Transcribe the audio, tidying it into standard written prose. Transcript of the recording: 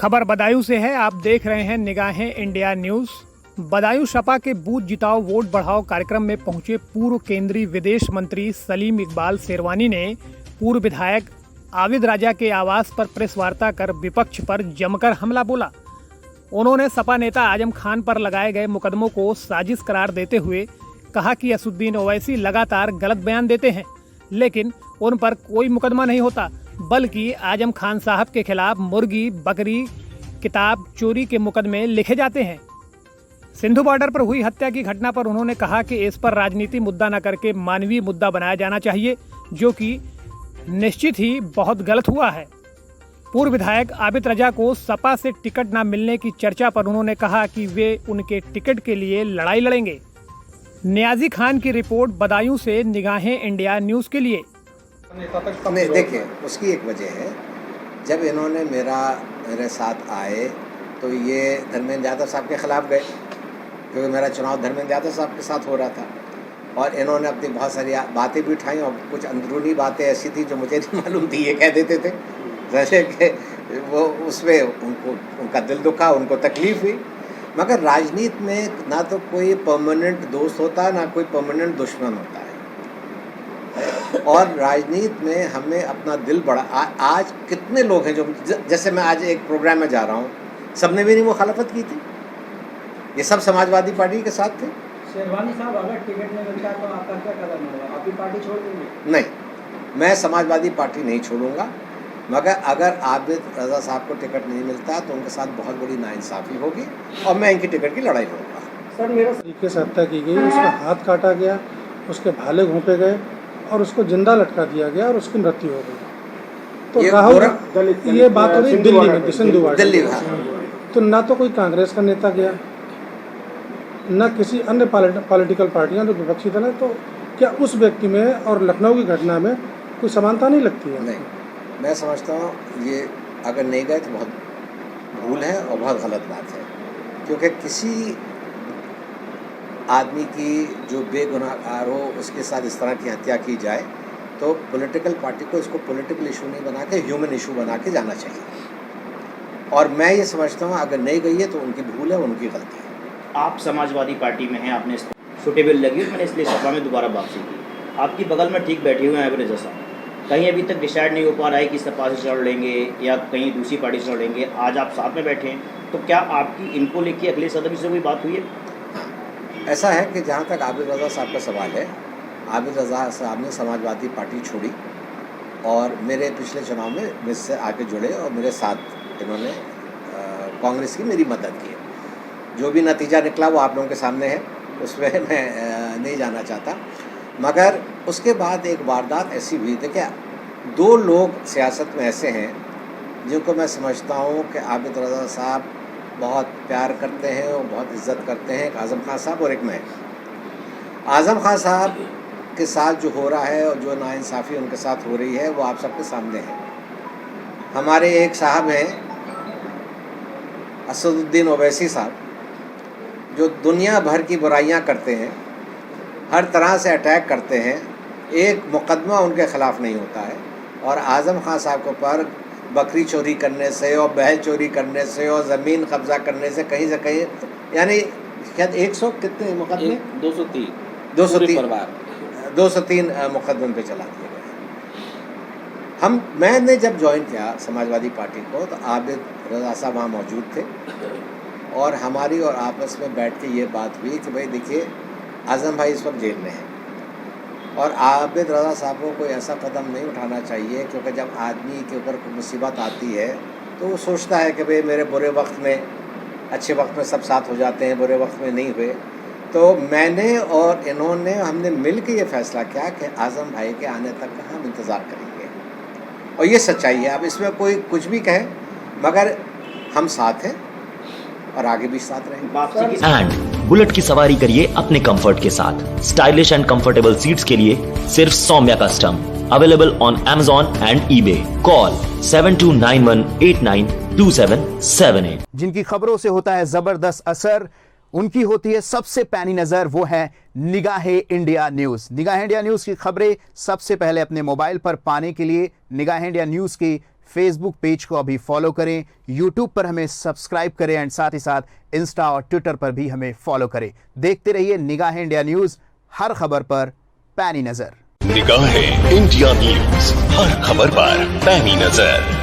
खबर बदायूं से है। आप देख रहे हैं निगाहें इंडिया न्यूज। बदायूं सपा के बूथ जिताओ वोट बढ़ाओ कार्यक्रम में पहुंचे पूर्व केंद्रीय विदेश मंत्री सलीम इकबाल शेरवानी ने पूर्व विधायक आबिद राजा के आवास पर प्रेस वार्ता कर विपक्ष पर जमकर हमला बोला। उन्होंने सपा नेता आजम खान पर लगाए गए मुकदमों को साजिश करार देते हुए कहा कि असदुद्दीन ओवैसी लगातार गलत बयान देते हैं, लेकिन उन पर कोई मुकदमा नहीं होता, बल्कि आजम खान साहब के खिलाफ मुर्गी, बकरी, किताब चोरी के मुकदमे लिखे जाते हैं। सिंधु बॉर्डर पर हुई हत्या की घटना पर उन्होंने कहा कि इस पर राजनीति मुद्दा न करके मानवीय मुद्दा बनाया जाना चाहिए, जो कि निश्चित ही बहुत गलत हुआ है। पूर्व विधायक आबिद रजा को सपा से टिकट न मिलने की चर्चा पर उन्होंने कहा कि वे उनके टिकट के लिए लड़ाई लड़ेंगे। नियाजी खान की रिपोर्ट बदायूं से निगाहें इंडिया न्यूज के लिए। नहीं, देखिए, उसकी एक वजह है, जब इन्होंने मेरे साथ आए तो ये धर्मेंद्र यादव साहब के खिलाफ गए, क्योंकि मेरा चुनाव धर्मेंद्र यादव साहब के साथ हो रहा था, और इन्होंने अपनी बहुत सारी बातें भी उठाई और कुछ अंदरूनी बातें ऐसी थी जो मुझे नहीं मालूम थी, ये कह देते थे, जैसे कि वो उसमें उनका दिल दुखा, उनको तकलीफ हुई। मगर राजनीति में ना तो कोई परमानेंट दोस्त होता, ना कोई परमानेंट दुश्मन होता है, और राजनीति में हमें अपना दिल बड़ा आज कितने लोग हैं जो, जैसे मैं आज एक प्रोग्राम में जा रहा हूँ, सबने मेरी मुखालफत की थी, ये सब समाजवादी पार्टी के साथ थे। शेरवानी साहब, अगर टिकट नहीं मिलता तो आपका क्या कदम होगा? आपकी पार्टी छोड़ देंगे? नहीं, मैं समाजवादी पार्टी नहीं छोड़ूंगा, मगर अगर आबिद रजा साहब को टिकट नहीं मिलता तो उनके साथ बहुत बड़ी नाइंसाफ़ी होगी और मैं इनकी टिकट की लड़ाई लड़ूंगा। सर, मेरा तरीके से हत्या की गई, उसका हाथ काटा गया, उसके भाले घोंपे गए और उसको जिंदा लटका दिया गया और उसकी मृत्यु हो गई। तो राहुल, ये बात हो रही दिल्ली में, दिल्ली में, तो ना तो कोई कांग्रेस का नेता गया, न किसी अन्य पॉलिटिकल पार्टियां जो विपक्षी दल है, तो क्या उस व्यक्ति में और लखनऊ की घटना में कोई समानता नहीं लगती है? नहीं, मैं समझता हूँ ये अगर नहीं गए तो बहुत भूल है और बहुत गलत बात है, क्योंकि किसी आदमी की जो बेगुनाहगार हो उसके साथ इस तरह की हत्या की जाए तो पॉलिटिकल पार्टी को इसको पॉलिटिकल इशू नहीं बना के ह्यूमन इशू बना के जाना चाहिए, और मैं ये समझता हूँ अगर नहीं गई है तो उनकी भूल है, उनकी गलती है। आप समाजवादी पार्टी में हैं, आपने सुटेबल लगी और मैंने इसलिए सपा में दोबारा वापसी की। आपकी बगल में ठीक बैठे हुए हैं आबिद रजा साहब, कहीं अभी तक डिसाइड नहीं हो पा रहा है कि सपा से चढ़ लेंगे या कहीं दूसरी पार्टी से चढ़ लेंगे। आज आप साथ में बैठे हैं, तो क्या आपकी इनको लेके अगले सदस्य से कोई बात हुई है? ऐसा है कि जहाँ तक आबिद रजा साहब का सवाल है, आबिद रजा साहब ने समाजवादी पार्टी छोड़ी और मेरे पिछले चुनाव में मुझसे आके जुड़े और मेरे साथ इन्होंने कांग्रेस की मेरी मदद की। जो भी नतीजा निकला वो आप लोगों के सामने है, उसमें मैं नहीं जाना चाहता। मगर उसके बाद एक वारदात ऐसी हुई थी कि दो लोग सियासत में ऐसे हैं जिनको मैं समझता हूँ कि आबिद रजा साहब बहुत प्यार करते हैं और बहुत इज्जत करते हैं, एक आज़म खान साहब और एक मैं। आज़म खान साहब के साथ जो हो रहा है और जो नाइंसाफ़ी उनके साथ हो रही है वो आप सबके सामने है। हमारे एक साहब हैं असदुद्दीन ओवैसी साहब, जो दुनिया भर की बुराइयां करते हैं, हर तरह से अटैक करते हैं, एक मुकदमा उनके ख़िलाफ़ नहीं होता है, और आज़म खान साहब के ऊपर बकरी चोरी करने से और बैल चोरी करने से और ज़मीन कब्ज़ा करने से कहीं से कहीं, यानी शायद 100 कितने मुकदमे, 203 मुकदमे पे चला दिए गए। मैंने जब ज्वाइन किया समाजवादी पार्टी को तो आबिद रजा साहब वहाँ मौजूद थे और हमारी और आपस में बैठ के ये बात हुई कि भाई देखिए, आज़म भाई इस वक्त जेल में हैं और आबिद रजा साहब को कोई ऐसा कदम नहीं उठाना चाहिए, क्योंकि जब आदमी के ऊपर कोई मुसीबत आती है तो वो सोचता है कि भाई मेरे बुरे वक्त में, अच्छे वक्त में सब साथ हो जाते हैं, बुरे वक्त में नहीं हुए। तो मैंने और इन्होंने, हमने मिल के ये फ़ैसला किया कि आज़म भाई के आने तक का हम इंतज़ार करेंगे, और ये सच्चाई है। अब इसमें कोई कुछ भी कहे, मगर हम साथ हैं और आगे भी साथ रहेंगे। एंड बुलेट की सवारी करिए अपने कंफर्ट के साथ। स्टाइलिश एंड कंफर्टेबल सीट्स के लिए सिर्फ Saumya custom, available on Amazon and eBay। Call 7291892778। जिनकी खबरों से होता है जबरदस्त असर, उनकी होती है सबसे पैनी नजर, वो है निगाहें इंडिया न्यूज। निगाहें इंडिया न्यूज की खबरें सबसे पहले अपने मोबाइल पर पाने के लिए निगाहें इंडिया न्यूज की फेसबुक पेज को अभी फॉलो करें, यूट्यूब पर हमें सब्सक्राइब करें एंड साथ ही साथ इंस्टा और ट्विटर पर भी हमें फॉलो करें। देखते रहिए निगाहें इंडिया न्यूज, हर खबर पर पैनी नजर। निगाहें इंडिया न्यूज, हर खबर पर पैनी नजर।